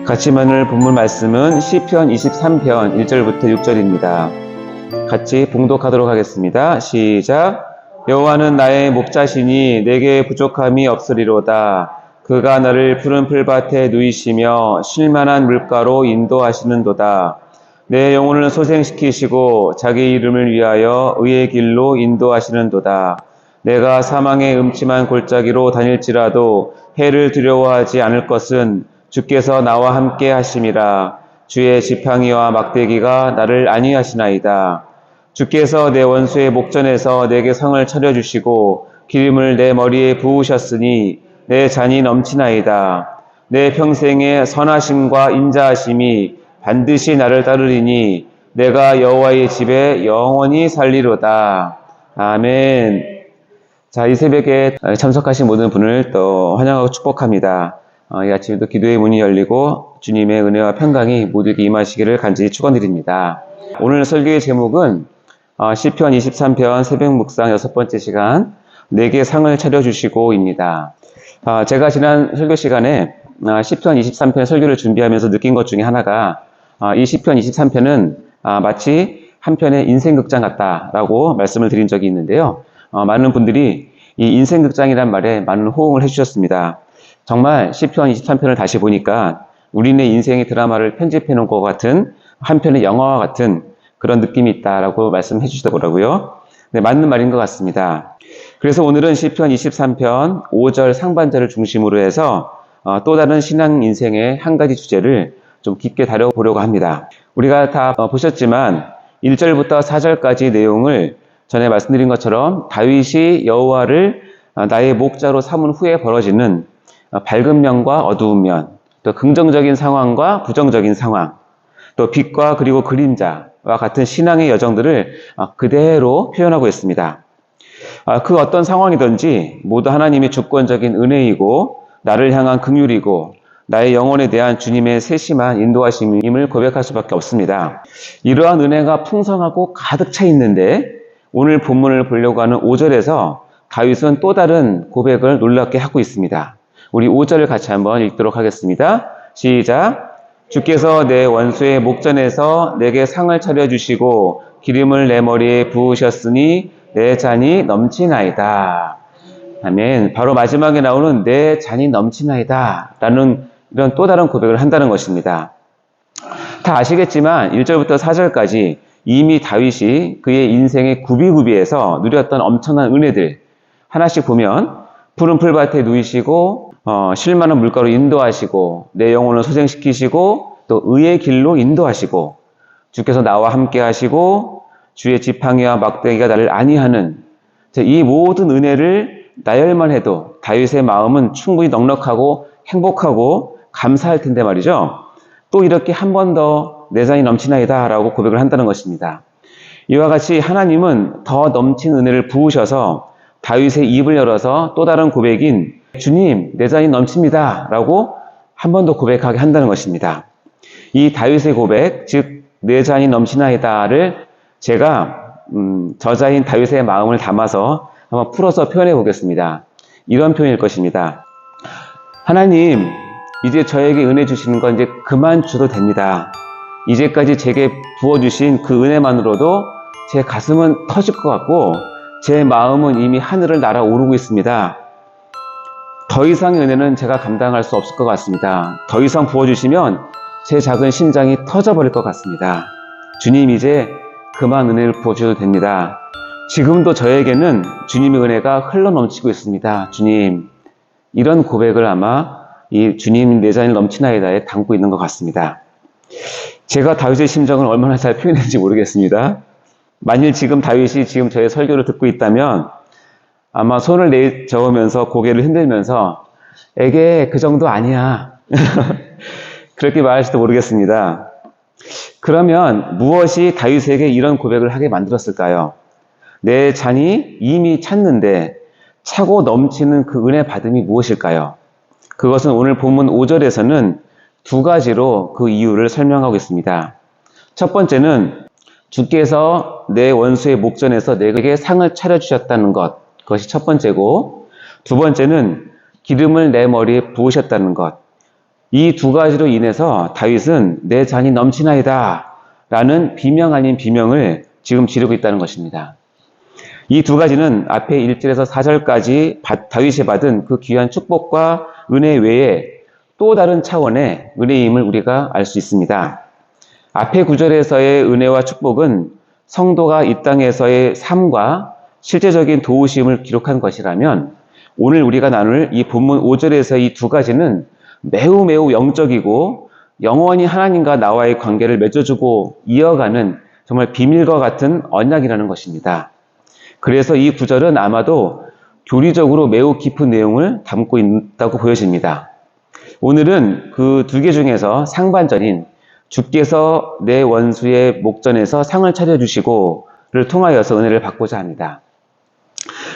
같이 만날 본문 말씀은 시편 23편 1절부터 6절입니다. 같이 봉독하도록 하겠습니다. 시작. 여호와는 나의 목자시니 내게 부족함이 없으리로다. 그가 나를 푸른 풀밭에 누이시며 쉴만한 물가로 인도하시는도다. 내 영혼을 소생시키시고 자기 이름을 위하여 의의 길로 인도하시는도다. 내가 사망의 음침한 골짜기로 다닐지라도 해를 두려워하지 않을 것은 주께서 나와 함께 하심이라. 주의 지팡이와 막대기가 나를 안위하시나이다. 주께서 내 원수의 목전에서 내게 성을 차려주시고 기름을 내 머리에 부으셨으니 내 잔이 넘치나이다. 내 평생의 선하심과 인자하심이 반드시 나를 따르리니 내가 여호와의 집에 영원히 살리로다. 아멘. 자, 이 새벽에 참석하신 모든 분을 또 환영하고 축복합니다. 이 아침에도 기도의 문이 열리고 주님의 은혜와 평강이 모두에게 임하시기를 간절히 축원드립니다. 오늘 설교의 제목은 시편 23편 새벽 묵상 6번째 시간 내게 상을 차려주시고입니다. 제가 지난 설교 시간에 시편 23편 설교를 준비하면서 느낀 것 중에 하나가 이 시편 23편은 마치 한 편의 인생극장 같다라고 말씀을 드린 적이 있는데요. 많은 분들이 이 인생극장이란 말에 많은 호응을 해주셨습니다. 정말 시편 23편을 다시 보니까 우리네 인생의 드라마를 편집해 놓은 것 같은 한 편의 영화와 같은 그런 느낌이 있다라고 말씀해 주시더라고요. 네, 맞는 말인 것 같습니다. 그래서 오늘은 시편 23편 5절 상반절을 중심으로 해서 또 다른 신앙 인생의 한 가지 주제를 좀 깊게 다뤄보려고 합니다. 우리가 다 보셨지만 1절부터 4절까지 내용을 전에 말씀드린 것처럼 다윗이 여호와를 나의 목자로 삼은 후에 벌어지는 밝은 면과 어두운 면, 또 긍정적인 상황과 부정적인 상황, 또 빛과 그리고 그림자와 같은 신앙의 여정들을 그대로 표현하고 있습니다. 그 어떤 상황이든지 모두 하나님의 주권적인 은혜이고 나를 향한 긍휼이고 나의 영혼에 대한 주님의 세심한 인도하심임을 고백할 수밖에 없습니다. 이러한 은혜가 풍성하고 가득 차 있는데 오늘 본문을 보려고 하는 5절에서 다윗은 또 다른 고백을 놀랍게 하고 있습니다. 우리 5절을 같이 한번 읽도록 하겠습니다. 시작. 주께서 내 원수의 목전에서 내게 상을 차려주시고 기름을 내 머리에 부으셨으니 내 잔이 넘치나이다. 아멘. 바로 마지막에 나오는 내 잔이 넘치나이다 라는 이런 또 다른 고백을 한다는 것입니다. 다 아시겠지만 1절부터 4절까지 이미 다윗이 그의 인생의 구비구비에서 누렸던 엄청난 은혜들 하나씩 보면 푸른 풀밭에 누이시고 쉴만한 물가로 인도하시고 내 영혼을 소생시키시고 또 의의 길로 인도하시고 주께서 나와 함께 하시고 주의 지팡이와 막대기가 나를 안위하는 이 모든 은혜를 나열만 해도 다윗의 마음은 충분히 넉넉하고 행복하고 감사할 텐데 말이죠. 또 이렇게 한 번 더 내 잔이 넘치나이다 라고 고백을 한다는 것입니다. 이와 같이 하나님은 더 넘친 은혜를 부으셔서 다윗의 입을 열어서 또 다른 고백인 주님 내 잔이 넘칩니다 라고 한 번 더 고백하게 한다는 것입니다. 이 다윗의 고백 즉 내 잔이 넘치나이다를 제가 저자인 다윗의 마음을 담아서 한번 풀어서 표현해 보겠습니다. 이런 표현일 것입니다. 하나님 이제 저에게 은혜 주시는 건 이제 그만 주도 됩니다. 이제까지 제게 부어주신 그 은혜만으로도 제 가슴은 터질 것 같고 제 마음은 이미 하늘을 날아오르고 있습니다. 더 이상의 은혜는 제가 감당할 수 없을 것 같습니다. 더 이상 부어주시면 제 작은 심장이 터져버릴 것 같습니다. 주님 이제 그만 은혜를 부어주셔도 됩니다. 지금도 저에게는 주님의 은혜가 흘러넘치고 있습니다. 주님 이런 고백을 아마 이 주님 내 잔이 넘치나이다에 담고 있는 것 같습니다. 제가 다윗의 심정을 얼마나 잘 표현했는지 모르겠습니다. 만일 지금 다윗이 지금 저의 설교를 듣고 있다면 아마 손을 내저으면서 고개를 흔들면서 에게 그 정도 아니야. 그렇게 말할지도 모르겠습니다. 그러면 무엇이 다윗에게 이런 고백을 하게 만들었을까요? 내 잔이 이미 찼는데 차고 넘치는 그 은혜 받음이 무엇일까요? 그것은 오늘 본문 5절에서는 두 가지로 그 이유를 설명하고 있습니다. 첫 번째는 주께서 내 원수의 목전에서 내게 상을 차려주셨다는 것, 그것이 첫 번째고, 두 번째는 기름을 내 머리에 부으셨다는 것, 이 두 가지로 인해서 다윗은 내 잔이 넘치나이다 라는 비명 아닌 비명을 지금 지르고 있다는 것입니다. 이 두 가지는 앞에 1절에서 4절까지 다윗이 받은 그 귀한 축복과 은혜 외에 또 다른 차원의 은혜임을 우리가 알 수 있습니다. 앞에 9절에서의 은혜와 축복은 성도가 이 땅에서의 삶과 실제적인 도우심을 기록한 것이라면, 오늘 우리가 나눌 이 본문 5절에서 이 두 가지는 매우 영적이고 영원히 하나님과 나와의 관계를 맺어주고 이어가는 정말 비밀과 같은 언약이라는 것입니다. 그래서 이 구절은 아마도 교리적으로 매우 깊은 내용을 담고 있다고 보여집니다. 오늘은 그 두 개 중에서 상반절인 주께서 내 원수의 목전에서 상을 차려주시고를 통하여서 은혜를 받고자 합니다.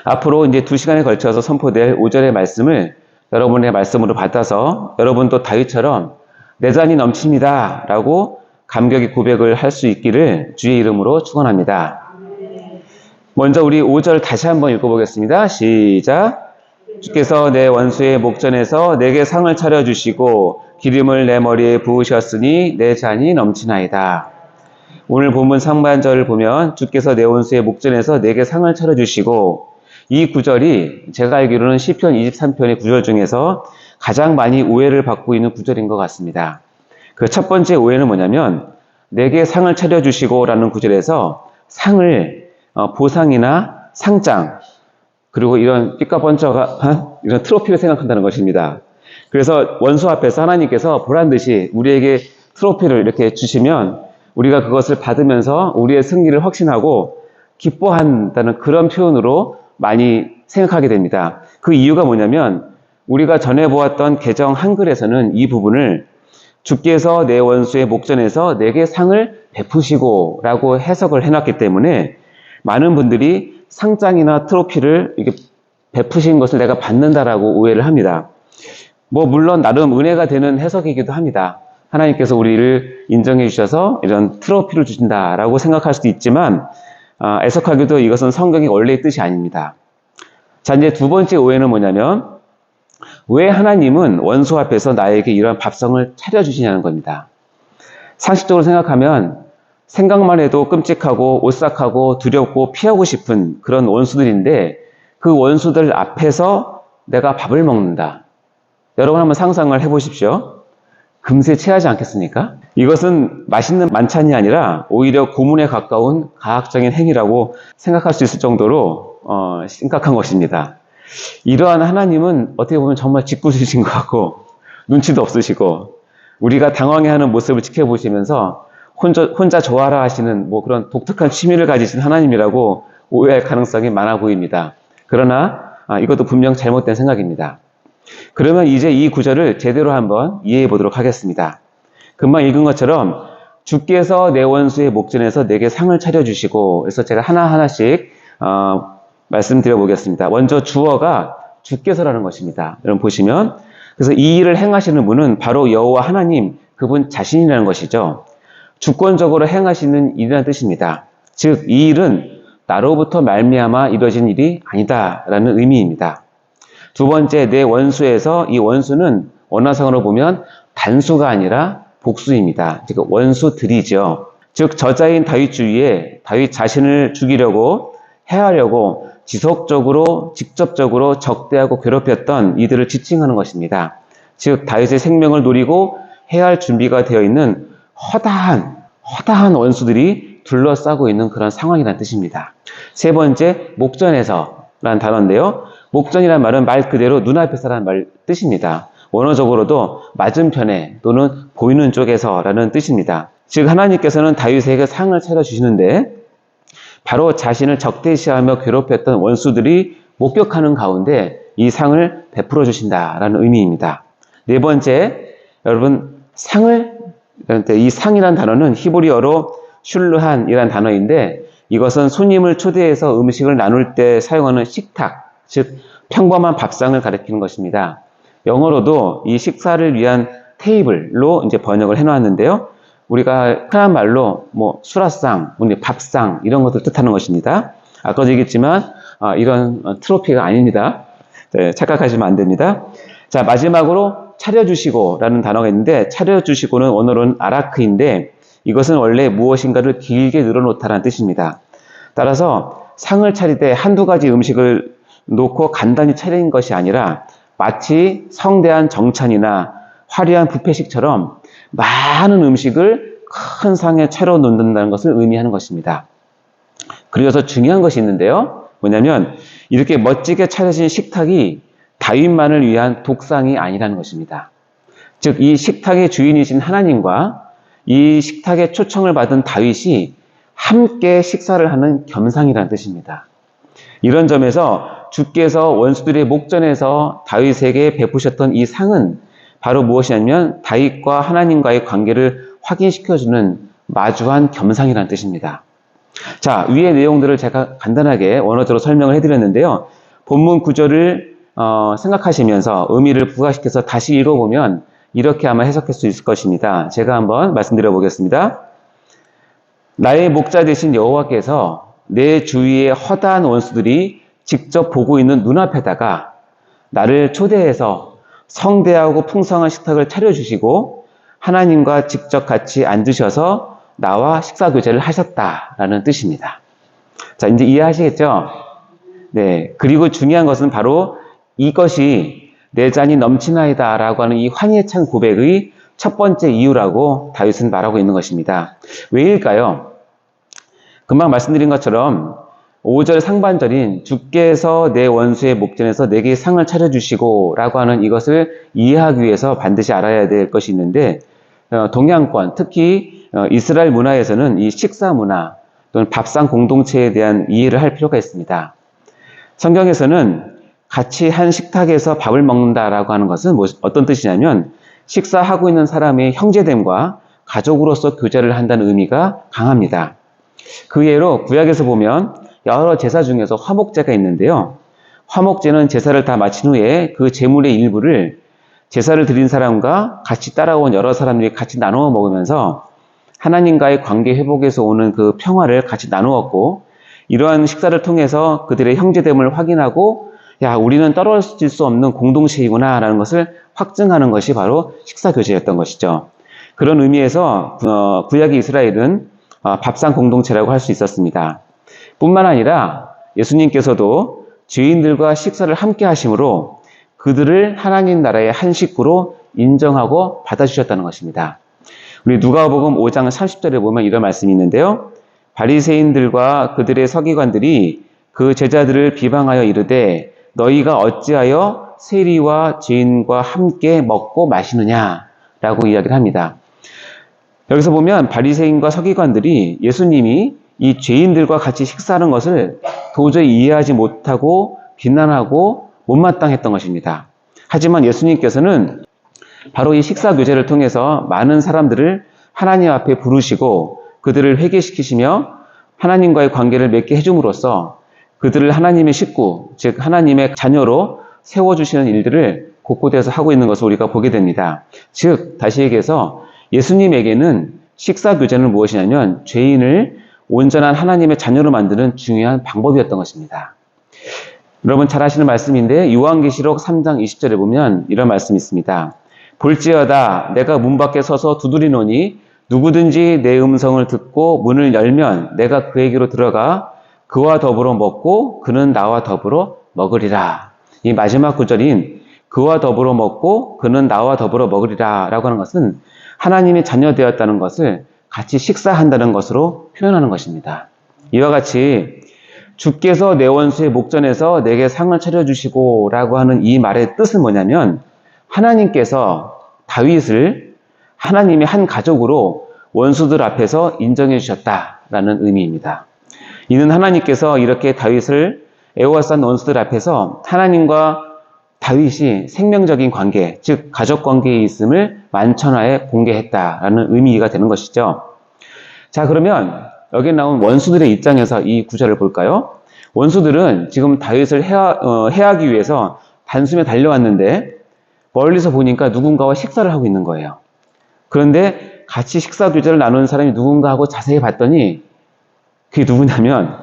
앞으로 이제 2시간에 걸쳐서 선포될 5절의 말씀을 여러분의 말씀으로 받아서 여러분도 다윗처럼 내 잔이 넘칩니다 라고 감격의 고백을 할 수 있기를 주의 이름으로 축원합니다. 먼저 우리 5절 다시 한번 읽어보겠습니다. 시작. 주께서 내 원수의 목전에서 내게 상을 차려주시고 기름을 내 머리에 부으셨으니 내 잔이 넘치나이다. 오늘 본문 상반절을 보면 주께서 내 원수의 목전에서 내게 상을 차려주시고, 이 구절이 제가 알기로는 시편 23편의 구절 중에서 가장 많이 오해를 받고 있는 구절인 것 같습니다. 그 첫 번째 오해는 뭐냐면, 내게 상을 차려주시고 라는 구절에서 상을 보상이나 상장, 그리고 이런 삐까번쩍한 이런 트로피를 생각한다는 것입니다. 그래서 원수 앞에서 하나님께서 보란듯이 우리에게 트로피를 이렇게 주시면 우리가 그것을 받으면서 우리의 승리를 확신하고 기뻐한다는 그런 표현으로 많이 생각하게 됩니다. 그 이유가 뭐냐면, 우리가 전에 보았던 개정 한글에서는 이 부분을 주께서 내 원수의 목전에서 내게 상을 베푸시고 라고 해석을 해놨기 때문에 많은 분들이 상장이나 트로피를 이렇게 베푸신 것을 내가 받는다라고 오해를 합니다. 물론 나름 은혜가 되는 해석이기도 합니다. 하나님께서 우리를 인정해 주셔서 이런 트로피를 주신다라고 생각할 수도 있지만, 애석하게도 이것은 성경의 원래의 뜻이 아닙니다. 자, 이제 두 번째 오해는 뭐냐면, 왜 하나님은 원수 앞에서 나에게 이런 밥상을 차려주시냐는 겁니다. 상식적으로 생각하면 생각만 해도 끔찍하고 오싹하고 두렵고 피하고 싶은 그런 원수들인데, 그 원수들 앞에서 내가 밥을 먹는다. 여러분 한번 상상을 해보십시오. 금세 체하지 않겠습니까? 이것은 맛있는 만찬이 아니라 오히려 고문에 가까운 가학적인 행위라고 생각할 수 있을 정도로 심각한 것입니다. 이러한 하나님은 어떻게 보면 정말 짓궂으신 것 같고 눈치도 없으시고, 우리가 당황해하는 모습을 지켜보시면서 혼자 좋아라 하시는 그런 독특한 취미를 가지신 하나님이라고 오해할 가능성이 많아 보입니다. 그러나 이것도 분명 잘못된 생각입니다. 그러면 이제 이 구절을 제대로 한번 이해해 보도록 하겠습니다. 금방 읽은 것처럼 주께서 내 원수의 목전에서 내게 상을 차려주시고, 그래서 제가 하나하나씩 말씀드려 보겠습니다. 먼저 주어가 주께서라는 것입니다. 여러분 보시면, 그래서 이 일을 행하시는 분은 바로 여호와 하나님, 그분 자신이라는 것이죠. 주권적으로 행하시는 일이라는 뜻입니다. 즉, 이 일은 나로부터 말미암아 이루어진 일이 아니다라는 의미입니다. 두 번째, 내 원수에서, 이 원수는 원어상으로 보면 단수가 아니라 복수입니다. 즉 원수들이죠. 즉 저자인 다윗 주위에 다윗 자신을 죽이려고, 해하려고 지속적으로 직접적으로 적대하고 괴롭혔던 이들을 지칭하는 것입니다. 즉 다윗의 생명을 노리고 해할 준비가 되어 있는 허다한 원수들이 둘러싸고 있는 그런 상황이라는 뜻입니다. 세 번째, 목전에서라는 단어인데요. 목전이란 말은 말 그대로 눈앞에서라는 말 뜻입니다. 원어적으로도 맞은편에 또는 보이는 쪽에서라는 뜻입니다. 즉 하나님께서는 다윗에게 상을 차려주시는데, 바로 자신을 적대시하며 괴롭혔던 원수들이 목격하는 가운데 이 상을 베풀어 주신다라는 의미입니다. 네 번째, 여러분 이 상이라는 단어는 히브리어로 슐르한이라는 단어인데, 이것은 손님을 초대해서 음식을 나눌 때 사용하는 식탁, 즉 평범한 밥상을 가리키는 것입니다. 영어로도 이 식사를 위한 테이블로 이제 번역을 해놓았는데요. 우리가 흔한 말로 수라상, 밥상 이런 것들 뜻하는 것입니다. 아까도 얘기했지만 이런 트로피가 아닙니다. 네, 착각하시면 안 됩니다. 자, 마지막으로 차려주시고 라는 단어가 있는데, 차려주시고는 원어로는 아라크인데, 이것은 원래 무엇인가를 길게 늘어놓다라는 뜻입니다. 따라서 상을 차리되 한두 가지 음식을 놓고 간단히 차리는 것이 아니라 마치 성대한 정찬이나 화려한 뷔페식처럼 많은 음식을 큰 상에 차려 놓는다는 것을 의미하는 것입니다. 그리고 더 중요한 것이 있는데요. 뭐냐면 이렇게 멋지게 차려진 식탁이 다윗만을 위한 독상이 아니라는 것입니다. 즉, 이 식탁의 주인이신 하나님과 이 식탁의 초청을 받은 다윗이 함께 식사를 하는 겸상이라는 뜻입니다. 이런 점에서 주께서 원수들의 목전에서 다윗에게 베푸셨던 이 상은 바로 무엇이냐면 다윗과 하나님과의 관계를 확인시켜주는 마주한 겸상이라는 뜻입니다. 자, 위의 내용들을 제가 간단하게 원어적으로 설명을 해드렸는데요. 본문 구절을 생각하시면서 의미를 부각시켜서 다시 읽어보면 이렇게 아마 해석할 수 있을 것입니다. 제가 한번 말씀드려 보겠습니다. 나의 목자 되신 여호와께서 내 주위의 허다한 원수들이 직접 보고 있는 눈앞에다가 나를 초대해서 성대하고 풍성한 식탁을 차려주시고 하나님과 직접 같이 앉으셔서 나와 식사 교제를 하셨다라는 뜻입니다. 자, 이제 이해하시겠죠? 네. 그리고 중요한 것은 바로 이것이 내 잔이 넘치나이다 라고 하는 이 환희에 찬 고백의 첫 번째 이유라고 다윗은 말하고 있는 것입니다. 왜일까요? 금방 말씀드린 것처럼 5절 상반절인 주께서 내 원수의 목전에서 내게 상을 차려주시고 라고 하는 이것을 이해하기 위해서 반드시 알아야 될 것이 있는데, 동양권, 특히 이스라엘 문화에서는 이 식사 문화 또는 밥상 공동체에 대한 이해를 할 필요가 있습니다. 성경에서는 같이 한 식탁에서 밥을 먹는다라고 하는 것은 어떤 뜻이냐면 식사하고 있는 사람의 형제됨과 가족으로서 교제를 한다는 의미가 강합니다. 그 예로 구약에서 보면 여러 제사 중에서 화목제가 있는데요. 화목제는 제사를 다 마친 후에 그 제물의 일부를 제사를 드린 사람과 같이 따라온 여러 사람들이 같이 나누어 먹으면서 하나님과의 관계 회복에서 오는 그 평화를 같이 나누었고, 이러한 식사를 통해서 그들의 형제됨을 확인하고 야, 우리는 떨어질 수 없는 공동체이구나 라는 것을 확증하는 것이 바로 식사교제였던 것이죠. 그런 의미에서 구약의 이스라엘은 밥상 공동체라고 할 수 있었습니다. 뿐만 아니라 예수님께서도 죄인들과 식사를 함께 하심으로 그들을 하나님 나라의 한 식구로 인정하고 받아주셨다는 것입니다. 우리 누가복음 5장 30절에 보면 이런 말씀이 있는데요. 바리새인들과 그들의 서기관들이 그 제자들을 비방하여 이르되 너희가 어찌하여 세리와 죄인과 함께 먹고 마시느냐 라고 이야기를 합니다. 여기서 보면 바리새인과 서기관들이 예수님이 이 죄인들과 같이 식사하는 것을 도저히 이해하지 못하고 비난하고 못마땅했던 것입니다. 하지만 예수님께서는 바로 이 식사 교제를 통해서 많은 사람들을 하나님 앞에 부르시고 그들을 회개시키시며 하나님과의 관계를 맺게 해줌으로써 그들을 하나님의 식구, 즉 하나님의 자녀로 세워주시는 일들을 곳곳에서 하고 있는 것을 우리가 보게 됩니다. 즉 다시 얘기해서 예수님에게는 식사 교제는 무엇이냐면 죄인을 온전한 하나님의 자녀로 만드는 중요한 방법이었던 것입니다. 여러분 잘 아시는 말씀인데 요한계시록 3장 20절에 보면 이런 말씀이 있습니다. 볼지어다 내가 문 밖에 서서 두드리노니 누구든지 내 음성을 듣고 문을 열면 내가 그에게로 들어가 그와 더불어 먹고 그는 나와 더불어 먹으리라. 이 마지막 구절인 그와 더불어 먹고 그는 나와 더불어 먹으리라 라고 하는 것은 하나님의 자녀 되었다는 것을 같이 식사한다는 것으로 표현하는 것입니다. 이와 같이 주께서 내 원수의 목전에서 내게 상을 차려주시고 라고 하는 이 말의 뜻은 뭐냐면 하나님께서 다윗을 하나님의 한 가족으로 원수들 앞에서 인정해 주셨다라는 의미입니다. 이는 하나님께서 이렇게 다윗을 애워싼 원수들 앞에서 하나님과 다윗이 생명적인 관계, 즉 가족 관계에 있음을 만천하에 공개했다라는 의미가 되는 것이죠. 자, 그러면 여기에 나온 원수들의 입장에서 이 구절을 볼까요? 원수들은 지금 다윗을 해하기 위해서 단숨에 달려왔는데 멀리서 보니까 누군가와 식사를 하고 있는 거예요. 그런데 같이 식사 교제를 나누는 사람이 누군가 하고 자세히 봤더니 그게 누구냐면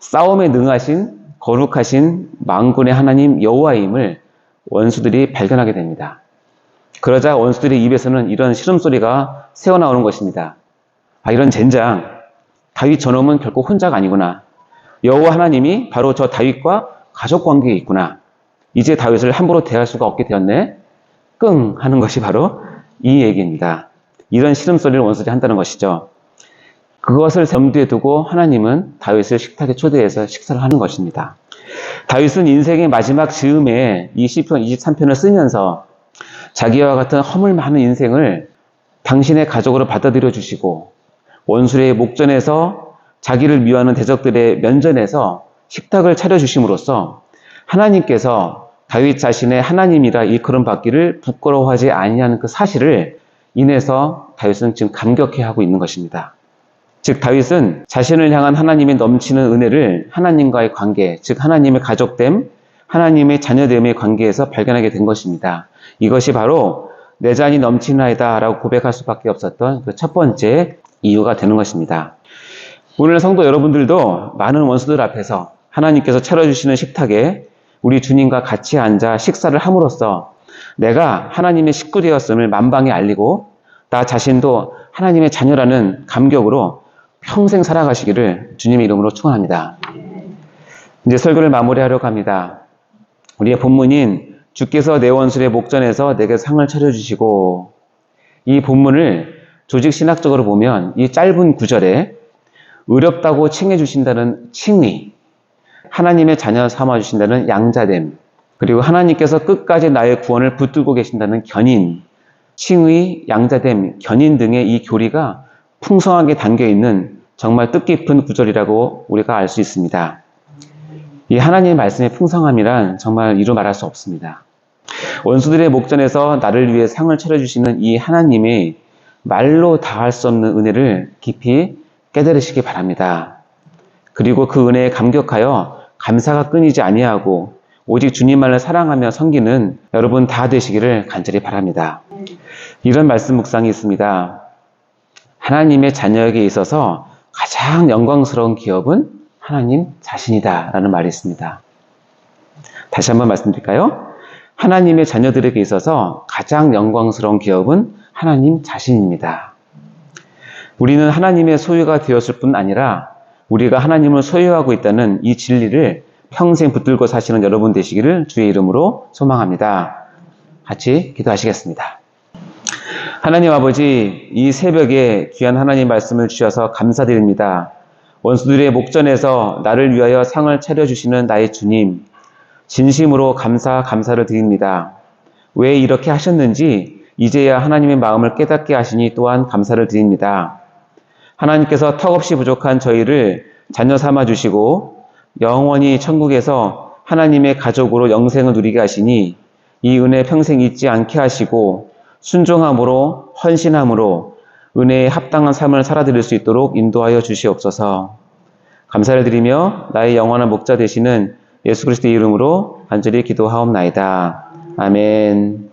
싸움에 능하신 거룩하신 만군의 하나님 여호와임을 원수들이 발견하게 됩니다. 그러자 원수들의 입에서는 이런 시름소리가 새어나오는 것입니다. 아, 이런 젠장, 다윗 저놈은 결코 혼자가 아니구나. 여호와 하나님이 바로 저 다윗과 가족 관계에 있구나. 이제 다윗을 함부로 대할 수가 없게 되었네. 끙 하는 것이 바로 이 얘기입니다. 이런 시름소리를 원수들이 한다는 것이죠. 그것을 염두에 두고 하나님은 다윗을 식탁에 초대해서 식사를 하는 것입니다. 다윗은 인생의 마지막 즈음에 이 시편 23편을 쓰면서 자기와 같은 허물 많은 인생을 당신의 가족으로 받아들여 주시고 원수의 목전에서 자기를 미워하는 대적들의 면전에서 식탁을 차려주심으로써 하나님께서 다윗 자신의 하나님이라 일컬음받기를 부끄러워하지 아니하는 그 사실을 인해서 다윗은 지금 감격해하고 있는 것입니다. 즉 다윗은 자신을 향한 하나님의 넘치는 은혜를 하나님과의 관계, 즉 하나님의 가족됨, 하나님의 자녀됨의 관계에서 발견하게 된 것입니다. 이것이 바로 내 잔이 넘치나이다 라고 고백할 수밖에 없었던 그 첫 번째 이유가 되는 것입니다. 오늘 성도 여러분들도 많은 원수들 앞에서 하나님께서 차려주시는 식탁에 우리 주님과 같이 앉아 식사를 함으로써 내가 하나님의 식구 되었음을 만방에 알리고 나 자신도 하나님의 자녀라는 감격으로 평생 살아가시기를 주님의 이름으로 축원합니다. 이제 설교를 마무리하려고 합니다. 우리의 본문인 주께서 내 원수의 목전에서 내게 상을 차려주시고, 이 본문을 조직 신학적으로 보면 이 짧은 구절에 의롭다고 칭해주신다는 칭의, 하나님의 자녀 삼아주신다는 양자됨, 그리고 하나님께서 끝까지 나의 구원을 붙들고 계신다는 견인, 칭의, 양자됨, 견인 등의 이 교리가 풍성하게 담겨있는 정말 뜻깊은 구절이라고 우리가 알 수 있습니다. 이 하나님의 말씀의 풍성함이란 정말 이루 말할 수 없습니다. 원수들의 목전에서 나를 위해 상을 차려주시는 이 하나님의 말로 다할 수 없는 은혜를 깊이 깨달으시기 바랍니다. 그리고 그 은혜에 감격하여 감사가 끊이지 아니하고 오직 주님만을 사랑하며 섬기는 여러분 다 되시기를 간절히 바랍니다. 이런 말씀 묵상이 있습니다. 하나님의 자녀에게 있어서 가장 영광스러운 기업은 하나님 자신이다 라는 말이 있습니다. 다시 한번 말씀드릴까요? 하나님의 자녀들에게 있어서 가장 영광스러운 기업은 하나님 자신입니다. 우리는 하나님의 소유가 되었을 뿐 아니라 우리가 하나님을 소유하고 있다는 이 진리를 평생 붙들고 사시는 여러분 되시기를 주의 이름으로 소망합니다. 같이 기도하시겠습니다. 하나님 아버지, 이 새벽에 귀한 하나님 말씀을 주셔서 감사드립니다. 원수들의 목전에서 나를 위하여 상을 차려주시는 나의 주님, 진심으로 감사를 드립니다. 왜 이렇게 하셨는지 이제야 하나님의 마음을 깨닫게 하시니 또한 감사를 드립니다. 하나님께서 턱없이 부족한 저희를 자녀 삼아 주시고 영원히 천국에서 하나님의 가족으로 영생을 누리게 하시니 이 은혜 평생 잊지 않게 하시고 순종함으로 헌신함으로 은혜에 합당한 삶을 살아드릴 수 있도록 인도하여 주시옵소서. 감사를 드리며 나의 영원한 목자 되시는 예수 그리스도의 이름으로 간절히 기도하옵나이다. 아멘.